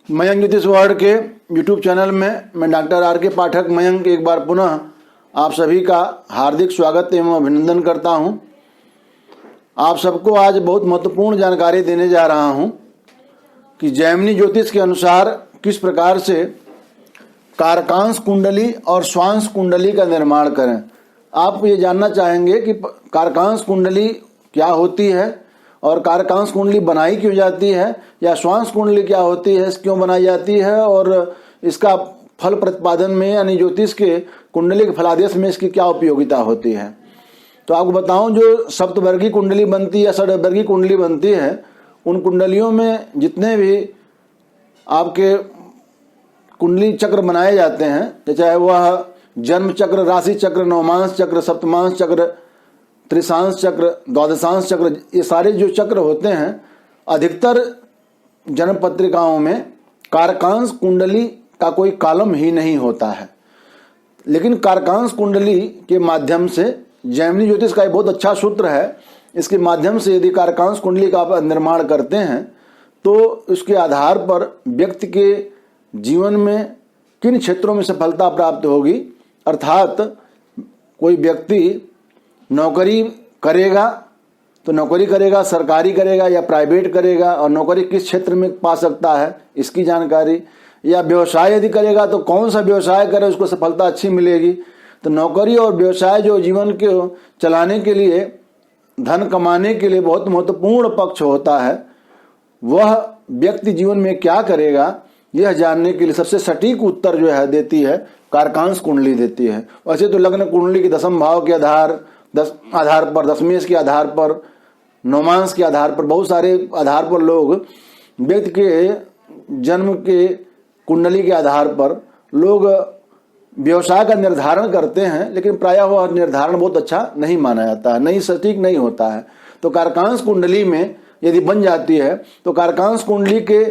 मयंक ज्योतिष वर्ल्ड के YouTube channel में मैं डॉक्टर आर के पाठक मयंक एक बार पुनः आप सभी का हार्दिक स्वागत एवं अभिनंदन करता हूं। आप सबको आज बहुत महत्वपूर्ण जानकारी देने जा रहा हूं कि जैमिनी ज्योतिष के अनुसार किस प्रकार से कारकांश कुंडली और स्वांश कुंडली का निर्माण करें। आप ये जानना चाहेंगे कि कारकांश कुंडली क्या होती है और कारकांश कुंडली बनाई क्यों जाती है, या स्वांश कुंडली क्या होती है, क्यों बनाई जाती है, और इसका फल प्रतिपादन में यानी ज्योतिष के कुंडली के फलादेश में इसकी क्या उपयोगिता होती है। तो आपको बताऊं, जो सप्तवर्गीय कुंडली बनती है या षड्वर्गीय कुंडली बनती है, उन कुंडलियों में जितने भी आपके कुंडली चक्र बनाए जाते हैं, चाहे वह जन्म चक्र, राशि चक्र, नवमांश चक्र, सप्तमांश चक्र, त्रिशांश चक्र, द्वादशांश चक्र, ये सारे जो चक्र होते हैं, अधिकतर जन्म पत्रिकाओं में कारकांश कुंडली का कोई कॉलम ही नहीं होता है। लेकिन कारकांश कुंडली के माध्यम से जैमिनी ज्योतिष का एक बहुत अच्छा सूत्र है, इसके माध्यम से यदि कारकांश कुंडली का आप निर्माण करते हैं तो उसके आधार पर व्यक्ति के जीवन में किन क्षेत्रों में सफलता प्राप्त होगी। अर्थात कोई व्यक्ति नौकरी करेगा तो नौकरी करेगा, सरकारी करेगा या प्राइवेट करेगा, और नौकरी किस क्षेत्र में पा सकता है इसकी जानकारी, या व्यवसाय यदि करेगा तो कौन सा व्यवसाय करे उसको सफलता अच्छी मिलेगी। तो नौकरी और व्यवसाय जो जीवन के चलाने के लिए, धन कमाने के लिए बहुत महत्वपूर्ण पक्ष होता है, वह व्यक्ति जीवन में क्या करेगा यह जानने के लिए सबसे सटीक उत्तर जो है देती है कारकांश कुंडली देती है। वैसे तो लग्न कुंडली के दशम भाव के आधार पर, दशमेश के आधार पर, नौमांश के आधार पर, बहुत सारे आधार पर लोग व्यक्ति के जन्म के कुंडली के आधार पर लोग व्यवसाय का निर्धारण करते हैं, लेकिन प्रायः वह निर्धारण बहुत अच्छा नहीं माना जाता है, नहीं सटीक नहीं होता है। तो कारकांश कुंडली में यदि बन जाती है तो कारकांश कुंडली के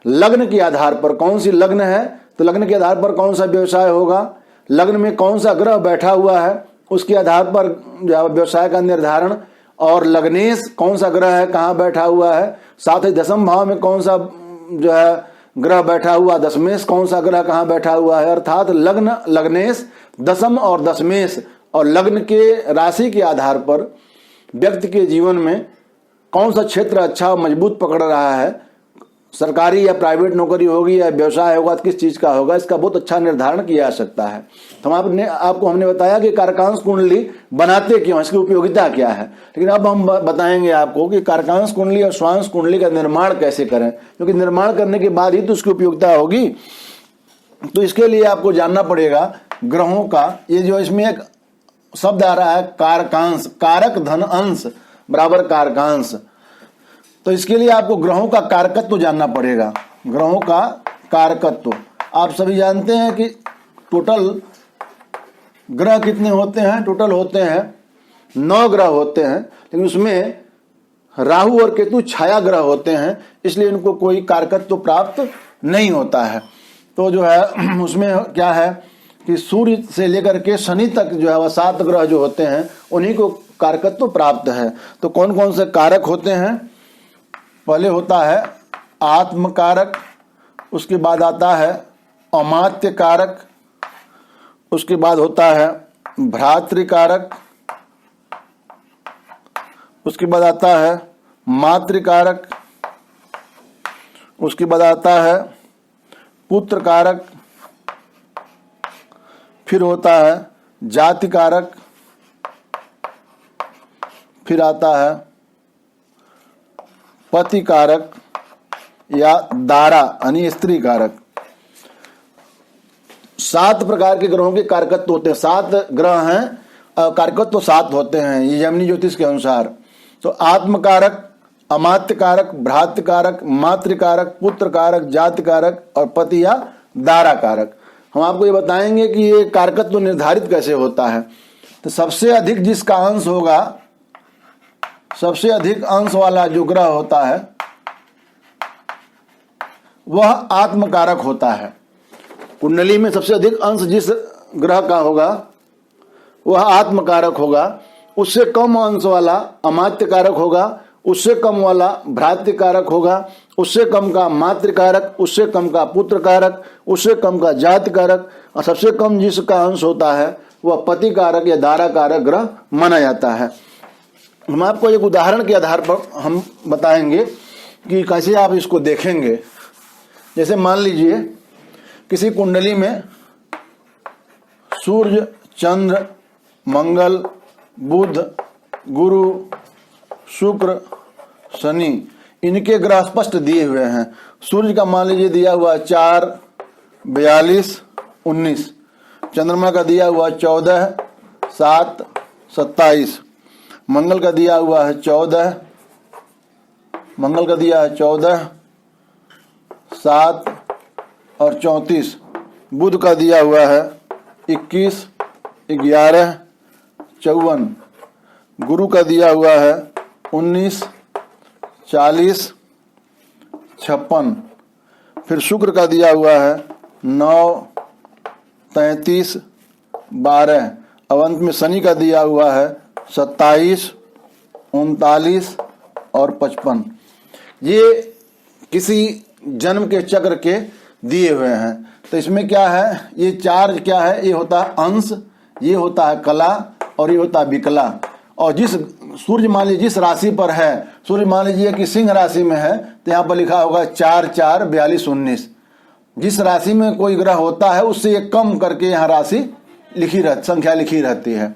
लग्न के आधार पर, कौन सी लग्न है तो लग्न के आधार पर कौन सा व्यवसाय होगा, लग्न में कौन सा ग्रह बैठा हुआ है उसके आधार पर व्यवसाय का निर्धारण, और लग्नेश कौन सा ग्रह है कहाँ बैठा हुआ है, साथ ही दशम भाव में कौन सा जो है ग्रह बैठा हुआ, दशमेश कौन सा ग्रह कहाँ बैठा हुआ है। अर्थात लग्न, लग्नेश, दशम और दशमेश और लग्न के राशि के आधार पर व्यक्ति के जीवन में कौन सा क्षेत्र अच्छा मजबूत पकड़ रहा है, सरकारी या प्राइवेट नौकरी होगी या व्यवसाय होगा, किस चीज का होगा, इसका बहुत अच्छा निर्धारण किया जा सकता है। तो आपको हमने बताया कि कारकांश कुंडली बनाते क्यों, इसकी उपयोगिता क्या है। लेकिन अब हम बताएंगे आपको कि कारकांश कुंडली और स्वांश कुंडली का निर्माण कैसे करें, क्योंकि निर्माण करने के बाद ही तो उसकी उपयोगिता होगी। तो इसके लिए आपको जानना पड़ेगा ग्रहों का, ये जो इसमें एक शब्द आ रहा है कारकांश, कारक धन अंश बराबर कारकांश, तो इसके लिए आपको ग्रहों का कारकत्व जानना पड़ेगा। ग्रहों का कारकत्व आप सभी जानते हैं कि टोटल ग्रह कितने होते हैं, टोटल होते हैं 9 ग्रह होते हैं, लेकिन उसमें राहु और केतु छाया ग्रह होते हैं, इसलिए इनको कोई कारकत्व प्राप्त नहीं होता है। तो जो है उसमें क्या है कि सूर्य से लेकर के शनि तक जो है वह 7 ग्रह जो होते हैं उन्हीं को कारकत्व प्राप्त है। तो कौन कौन से कारक होते हैं, पहले होता है आत्म कारक, उसके बाद आता है अमात्य कारक, उसके बाद होता है भ्रातृ कारक, उसके बाद आता है मातृ कारक, उसके बाद आता है पुत्र कारक, फिर होता है जाति कारक, फिर आता है पति कारक या दारा यानी स्त्री कारक। 7 प्रकार के ग्रहों के कारकत्व होते हैं, 7 ग्रह हैं, कारकत्व 7 होते हैं ये जैमिनी ज्योतिष के अनुसार। तो आत्म कारक, अमात्य कारक, भ्रातृ कारक, मातृ कारक, पुत्र कारक, जाति कारक और पति या दारा कारक। हम आपको ये बताएंगे कि ये कारकत्व निर्धारित कैसे होता है। तो सबसे अधिक जिसका अंश होगा, सबसे अधिक अंश वाला जो ग्रह होता है वह आत्मकारक होता है। कुंडली में सबसे अधिक अंश जिस ग्रह का होगा वह आत्मकारक होगा, उससे कम अंश वाला अमात्य कारक होगा, उससे कम वाला भ्रातृ कारक होगा, उससे कम का मातृ कारक, उससे कम का पुत्र कारक, उससे कम का जाति कारक, और सबसे कम जिसका अंश होता है वह पति कारक या धारा कारक ग्रह माना जाता है। हम आपको एक उदाहरण के आधार पर हम बताएंगे कि कैसे आप इसको देखेंगे। जैसे मान लीजिए किसी कुंडली में सूर्य, चंद्र, मंगल, बुध, गुरु, शुक्र, शनि, इनके ग्रह स्पष्ट दिए हुए हैं। सूर्य का मान लीजिए दिया हुआ 4, 42, 19, चंद्रमा का दिया हुआ 14, 7, 27, मंगल का दिया हुआ है 14, मंगल का दिया है 14, 7 और 34, बुध का दिया हुआ है 21, 11, 54, गुरु का दिया हुआ है 19, 40, 56, फिर शुक्र का दिया हुआ है 9, 33, 12, अब अंत में शनि का दिया हुआ है 27, 39 और 55। ये किसी जन्म के चक्र के दिए हुए हैं। तो इसमें क्या है, ये चार क्या है, ये होता है अंश, ये होता है कला और ये होता है विकला। और जिस सूर्य मान लीजिए जिस राशि पर है, सूर्य मान लीजिए कि सिंह राशि में है तो यहाँ पर लिखा होगा 4, 4, 42, 19। जिस राशि में कोई ग्रह होता है उससे एक कम करके यहाँ राशि संख्या लिखी रहती है।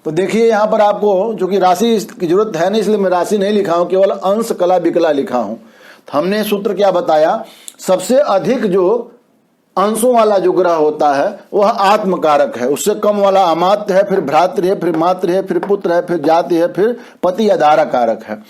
तो देखिए यहाँ पर आपको जो कि राशि की जरूरत है नहीं, इसलिए मैं राशि नहीं लिखा हूँ, केवल अंश कला विकला लिखा हूँ। तो हमने सूत्र क्या बताया, सबसे अधिक जो अंशों वाला जो ग्रह होता है वह आत्मकारक है, उससे कम वाला अमात्य है, फिर भ्रातृ है, फिर मातृ है, फिर पुत्र है, फिर जाति है, फिर पति या धारा कारक है।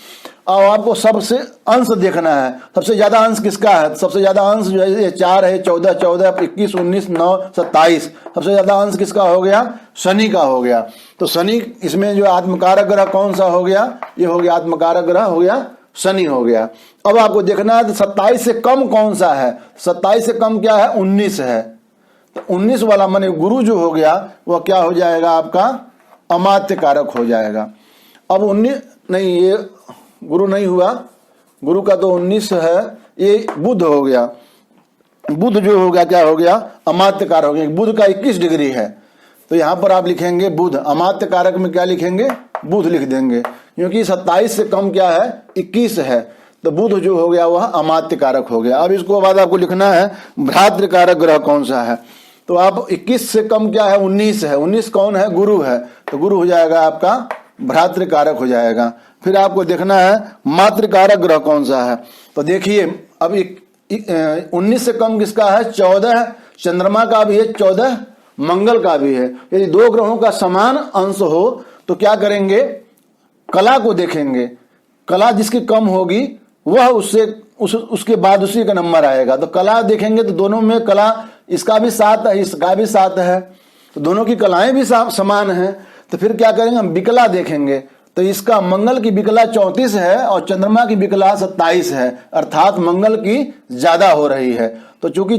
और आपको सबसे अंश देखना है, सबसे ज्यादा अंश किसका है। सबसे ज्यादा अंश जो है ये 4 है, 14, 14, 21, 19, 9, 27। सबसे ज्यादा अंश किसका हो गया, शनि का हो गया। तो शनि इसमें जो आत्मकारक ग्रह कौन सा हो गया, ये हो गया आत्मकारक ग्रह हो गया, शनि हो गया। अब आपको देखना है तो 27 से कम कौन सा है। 27 से कम क्या है, 19 है। तो 19 वाला माने गुरु जो हो गया वह क्या हो जाएगा, आपका अमात्य कारक हो जाएगा। अब 19 नहीं, ये गुरु नहीं हुआ, गुरु का तो 19 है, ये बुध हो गया। बुध जो हो गया क्या हो गया, अमात्य कारक हो गया। बुध का 21 डिग्री है, तो यहां पर आप लिखेंगे बुध। अमात्य कारक में क्या लिखेंगे, बुध लिख देंगे, क्योंकि 27 से कम क्या है, 21 है। तो बुध जो हो गया वह अमात्य कारक हो गया। अब इसको बाद आपको लिखना है भ्रातृ कारक ग्रह कौन सा है। तो आप 21 से कम क्या है, 19 है। 19 कौन है, गुरु है। तो गुरु हो जाएगा आपका भ्रातृ कारक हो जाएगा। फिर आपको देखना है मातृ कारक ग्रह कौन सा है। तो देखिए अब 19 से कम किसका है, 14 चंद्रमा का भी है, 14 मंगल का भी है। यदि दो ग्रहों का समान अंश हो तो क्या करेंगे, कला को देखेंगे। कला जिसकी कम होगी वह उसके बाद उसी का नंबर आएगा। तो कला देखेंगे तो दोनों में कला, इसका भी 7 है, इसका भी 7 है, तो दोनों की कलाएं भी समान हैं। तो फिर क्या करेंगे, हम विकला देखेंगे। तो इसका मंगल की विकला 34 है और चंद्रमा की विकला 27 है, अर्थात मंगल की ज्यादा हो रही है। तो चूंकि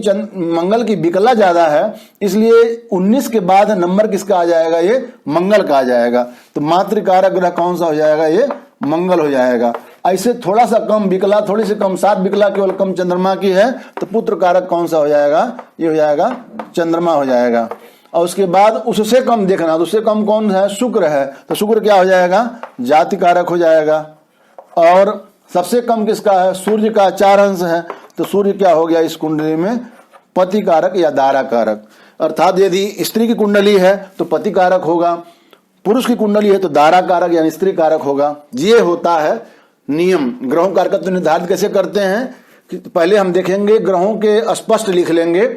मंगल की विकला ज्यादा है इसलिए 19 के बाद नंबर किसका आ जाएगा, ये मंगल का आ जाएगा। तो मातृकारक ग्रह कौन सा हो जाएगा, ये मंगल हो जाएगा। ऐसे थोड़ा सा कम विकला, थोड़ी सी कम 7 विकला केवल कम चंद्रमा की है, तो पुत्र कारक कौन सा हो जाएगा, ये हो जाएगा चंद्रमा हो जाएगा। और उसके बाद उससे कम देखना, तो उससे कम कौन है, शुक्र है। तो शुक्र क्या हो जाएगा, जाति कारक हो जाएगा। और सबसे कम किसका है, सूर्य का 4 अंश है, तो सूर्य क्या हो गया इस कुंडली में, पति कारक या दारा कारक। अर्थात यदि स्त्री की कुंडली है तो पति कारक होगा, पुरुष की कुंडली है तो दारा कारक यानी स्त्री कारक होगा। ये होता है नियम। ग्रहों का कारकत्व निर्धारित कैसे करते हैं कि पहले हम देखेंगे, ग्रहों के स्पष्ट लिख लेंगे।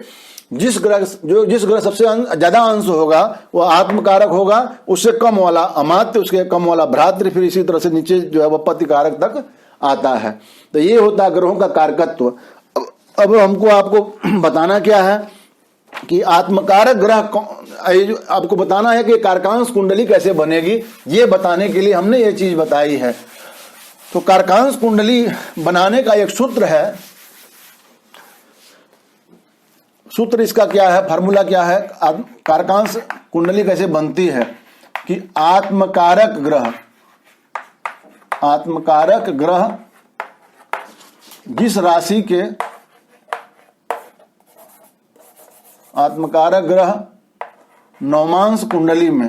जिस ग्रह सबसे ज्यादा अंश होगा वह आत्मकारक होगा, उससे कम वाला अमात्य, उसके कम वाला भ्रातृ, फिर इसी तरह से नीचे जो है वह पति कारक तक आता है। तो ये होता है ग्रहों का कारकत्व। अब हमको आपको बताना क्या है कि आत्मकारक ग्रह आपको बताना है कि कारकांश कुंडली कैसे बनेगी। ये बताने के लिए हमने ये चीज बताई है। तो कारकांश कुंडली बनाने का एक सूत्र है। सूत्र इसका क्या है, फार्मूला क्या है, कारकांश कुंडली कैसे बनती है कि आत्मकारक ग्रह जिस राशि के आत्मकारक ग्रह नवमांश कुंडली में,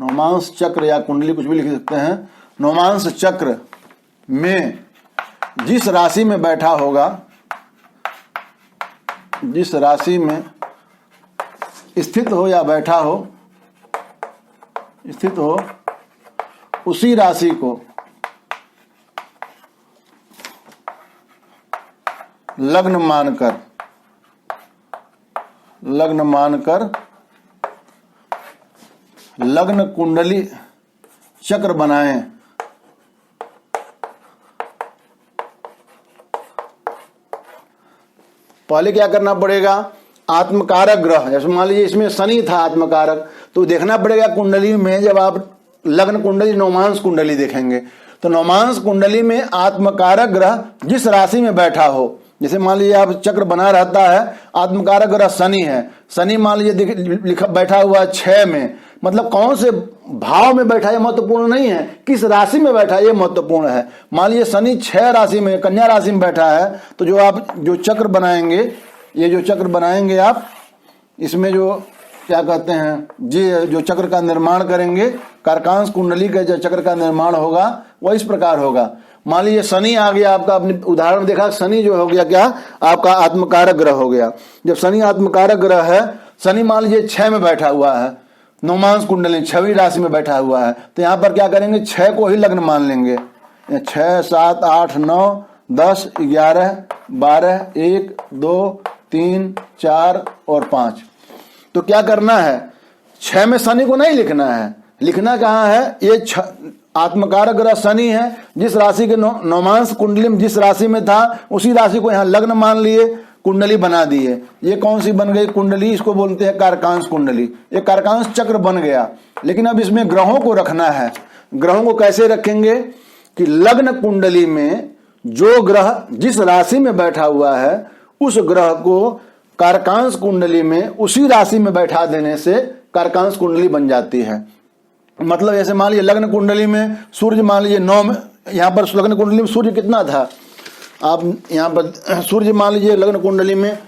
नवमांश चक्र या कुंडली कुछ भी लिख सकते हैं, नवमांश चक्र में जिस राशि में बैठा होगा, जिस राशि में स्थित हो या बैठा हो, स्थित हो, उसी राशि को लग्न मानकर लग्न कुंडली चक्र बनाएं। पहले क्या करना पड़ेगा, आत्मकारक ग्रह, जैसे मान लीजिए इसमें शनि था आत्मकारक, तो देखना पड़ेगा कुंडली में, जब आप लग्न कुंडली नवमांश कुंडली देखेंगे तो नवमांश कुंडली में आत्मकारक ग्रह जिस राशि में बैठा हो, जैसे मान लीजिए आप चक्र बना रहता है, आत्मकारक ग्रह शनि है, शनि मान लीजिए लिखा बैठा हुआ 6 में, मतलब कौन से भाव में बैठा है महत्वपूर्ण नहीं है, किस राशि में बैठा है ये महत्वपूर्ण है। मान लीजिए शनि 6 राशि में, कन्या राशि में बैठा है, तो जो आप जो चक्र बनाएंगे, ये जो चक्र बनाएंगे आप, इसमें जो क्या कहते हैं जी, जो चक्र का निर्माण करेंगे, कारकांश कुंडली का जो चक्र का निर्माण होगा वह इस प्रकार होगा। मान लीजिए शनि आ गया आपका, अपने उदाहरण देखा, शनि जो हो गया क्या, आपका आत्मकारक ग्रह हो गया। जब शनि आत्मकारक ग्रह है, शनि मान लीजिए 6 में बैठा हुआ है, नवमांश कुंडली 6वीं राशि में बैठा हुआ है, तो यहाँ पर क्या करेंगे, 6 को ही लग्न मान लेंगे। 6, 7, 8, 9, 10, 11, 12, 1, 2, 3, 4 और 5। तो क्या करना है, 6 में शनि को नहीं लिखना है, लिखना कहाँ है, ये आत्मकारक ग्रह शनि है, जिस राशि के नवमांश कुंडली में जिस राशि में था उसी राशि को यहाँ लग्न मान लिए, कुंडली बना दी है। ये कौन सी बन गई कुंडली, इसको बोलते हैं कारकांश कुंडली। ये कारकांश चक्र बन गया, लेकिन अब इसमें ग्रहों को रखना है। ग्रहों को कैसे रखेंगे कि लग्न कुंडली में जो ग्रह जिस राशि में बैठा हुआ है उस ग्रह को कारकांश कुंडली में उसी राशि में बैठा देने से कारकांश कुंडली बन जाती है। मतलब जैसे मान लीजिए लग्न कुंडली में सूर्य मान लीजिए 9 में, यहाँ पर लग्न कुंडली में सूर्य कितना था, आप यहाँ पर सूर्य मान लीजिए लग्न कुंडली में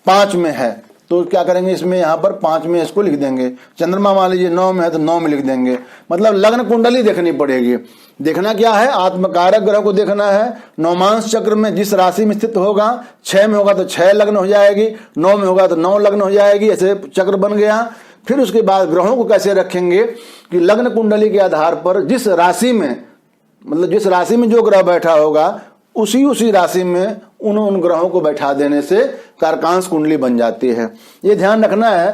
5 में है, तो क्या करेंगे, इसमें यहाँ पर 5 में इसको लिख देंगे। चंद्रमा मान लीजिए 9 में है तो 9 में लिख देंगे। मतलब लग्न कुंडली देखनी पड़ेगी। देखना क्या है, आत्मकारक ग्रह को देखना है। नवमांश चक्र में जिस राशि में स्थित होगा, 6 में होगा तो 6 लग्न हो जाएगी, 9 में होगा तो 9 लग्न हो जाएगी, ऐसे चक्र बन गया। फिर उसके बाद ग्रहों को कैसे रखेंगे कि लग्न कुंडली के आधार पर जिस राशि में, मतलब जिस राशि में जो ग्रह बैठा होगा उसी राशि में उन ग्रहों को बैठा देने से कारकांश कुंडली बन जाती है। ये ध्यान रखना है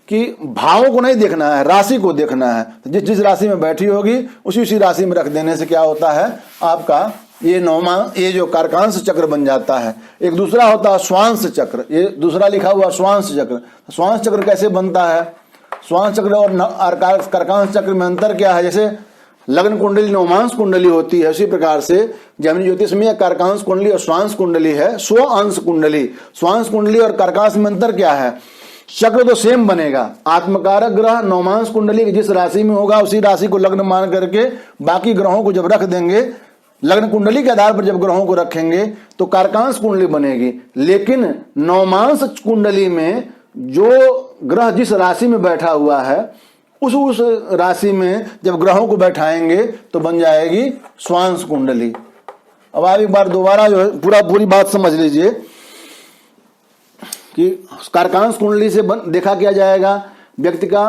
कि भावों को नहीं देखना है, राशि को देखना है। तो जिस राशि में बैठी होगी उसी राशि में रख देने से क्या होता है, आपका ये जो कारकांश चक्र बन जाता है। एक दूसरा होता है स्वांश चक्र, ये दूसरा लिखा हुआ स्वांश चक्र। स्वांश चक्र कैसे बनता है, स्वांश चक्र और कारकांश चक्र में अंतर क्या है। जैसे लग्न कुंडली नवमांश कुंडली होती है, उसी प्रकार से जैमिनी ज्योतिष में कारकांश कुंडली और स्वांश कुंडली है, स्व अंश कुंडली। स्वांश कुंडली और कारकांश में अंतर क्या है, चक्र तो सेम बनेगा। आत्मकारक ग्रह नवमांश कुंडली की जिस राशि में होगा उसी राशि को लग्न मान करके बाकी ग्रहों को जब रख देंगे, लग्न कुंडली के आधार पर जब ग्रहों को रखेंगे तो कारकांश कुंडली बनेगी। लेकिन नवमांश कुंडली में जो ग्रह जिस राशि में बैठा हुआ है उस राशि में जब ग्रहों को बैठाएंगे तो बन जाएगी स्वांश कुंडली। अब आप एक बार दोबारा जो है पूरी बात समझ लीजिए कि कारकांश कुंडली से देखा क्या जाएगा, व्यक्ति का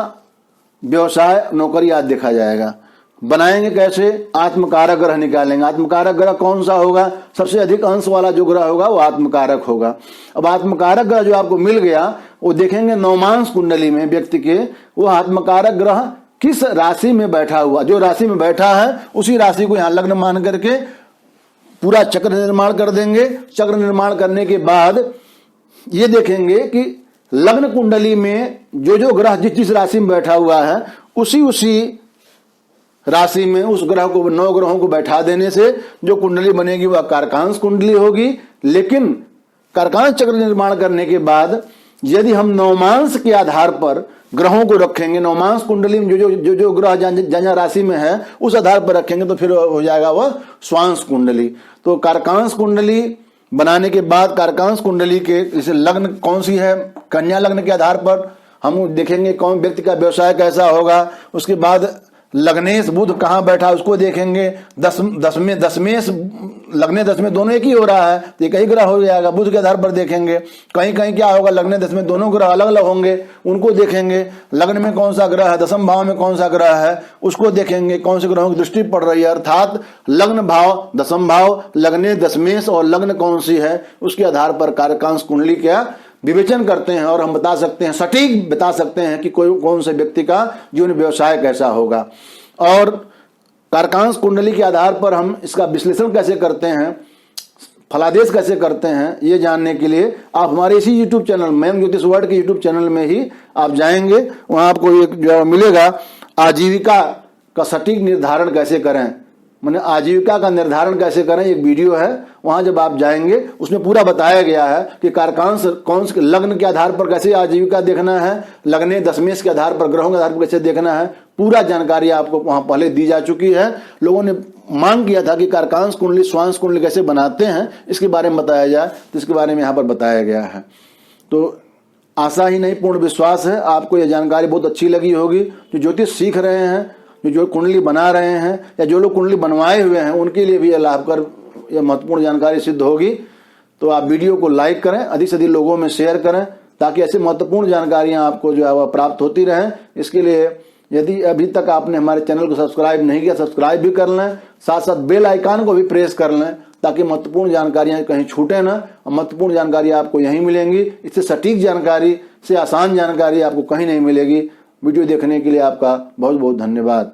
व्यवसाय नौकरी आदि देखा जाएगा। बनाएंगे कैसे, आत्मकारक ग्रह निकालेंगे। आत्मकारक ग्रह कौन सा होगा, सबसे अधिक अंश वाला जो ग्रह होगा वो आत्मकारक होगा। अब आत्मकारक ग्रह जो आपको मिल गया वो देखेंगे नवमांश कुंडली में व्यक्ति के, वो आत्मकारक ग्रह किस राशि में बैठा हुआ, जो राशि में बैठा है उसी राशि को यहाँ लग्न मान करके पूरा चक्र निर्माण कर देंगे। चक्र निर्माण करने के बाद ये देखेंगे कि लग्न कुंडली में जो ग्रह जिस राशि में बैठा हुआ है उसी राशि में उस ग्रह को 9 ग्रहों को बैठा देने से जो कुंडली बनेगी वह कारकांश कुंडली होगी। लेकिन कारकांश चक्र निर्माण करने के बाद यदि हम नवमांश के आधार पर ग्रहों को रखेंगे, नवमांश कुंडली में जो ग्रह जहाँ राशि में है उस आधार पर रखेंगे तो फिर हो जाएगा वह स्वांश कुंडली। तो कारकांश कुंडली बनाने के बाद कारकांश कुंडली के जैसे लग्न कौन सी है, कन्या लग्न के आधार पर हम देखेंगे कौन व्यक्ति का व्यवसाय कैसा होगा। उसके बाद लग्नेश बुध कहाँ बैठा उसको देखेंगे। दसमेश लग्ने दसवें दोनों एक ही हो रहा है तो एक ही ग्रह हो जाएगा, बुध के आधार पर देखेंगे। कहीं कहीं क्या होगा, लग्ने दसवें दोनों ग्रह अलग अलग होंगे, उनको देखेंगे। लग्न में कौन सा ग्रह है, दसम भाव में कौन सा ग्रह है उसको देखेंगे, कौन से ग्रहों की दृष्टि पड़ रही है। अर्थात लग्न भाव, दसम भाव, लग्ने दसमेश और लग्न कौन सी है उसके आधार पर कारकांश कुंडली का विवेचन करते हैं और हम बता सकते हैं, सटीक बता सकते हैं कि कोई कौन से व्यक्ति का जीवन व्यवसाय कैसा होगा। और कारकांश कुंडली के आधार पर हम इसका विश्लेषण कैसे करते हैं, फलादेश कैसे करते हैं, ये जानने के लिए आप हमारे इसी YouTube चैनल मयंक ज्योतिष वर्ल्ड के YouTube चैनल में ही आप जाएंगे, वहां आपको एक जो मिलेगा आजीविका का सटीक निर्धारण कैसे करें, मैंने आजीविका का निर्धारण कैसे करें, एक वीडियो है। वहां जब आप जाएंगे उसमें पूरा बताया गया है कि कारकांश कौन से लग्न के आधार पर कैसे आजीविका देखना है, लग्ने दसमेश के आधार पर ग्रहों के आधार पर कैसे देखना है, पूरा जानकारी आपको वहां पहले दी जा चुकी है। लोगों ने मांग किया था कि कारकांश कुंडली स्वांश कुंडली कैसे बनाते हैं इसके बारे में बताया जाए, तो इसके बारे में यहाँ पर बताया गया है। तो आशा ही नहीं पूर्ण विश्वास है आपको यह जानकारी बहुत अच्छी लगी होगी। जो ज्योतिष सीख रहे हैं, जो कुंडली बना रहे हैं या जो लोग कुंडली बनवाए हुए हैं उनके लिए भी यह लाभकर यह महत्वपूर्ण जानकारी सिद्ध होगी। तो आप वीडियो को लाइक करें, अधिक से अधिक लोगों में शेयर करें ताकि ऐसे महत्वपूर्ण जानकारियां आपको जो है वह प्राप्त होती रहें। इसके लिए यदि अभी तक आपने हमारे चैनल को सब्सक्राइब नहीं किया, सब्सक्राइब भी कर लें, साथ साथ बेल आइकन को भी प्रेस कर लें ताकि महत्वपूर्ण जानकारियां कहीं छूटे ना। महत्वपूर्ण जानकारी आपको यहीं मिलेंगी, इससे सटीक जानकारी से आसान जानकारी आपको कहीं नहीं मिलेगी। वीडियो देखने के लिए आपका बहुत बहुत धन्यवाद।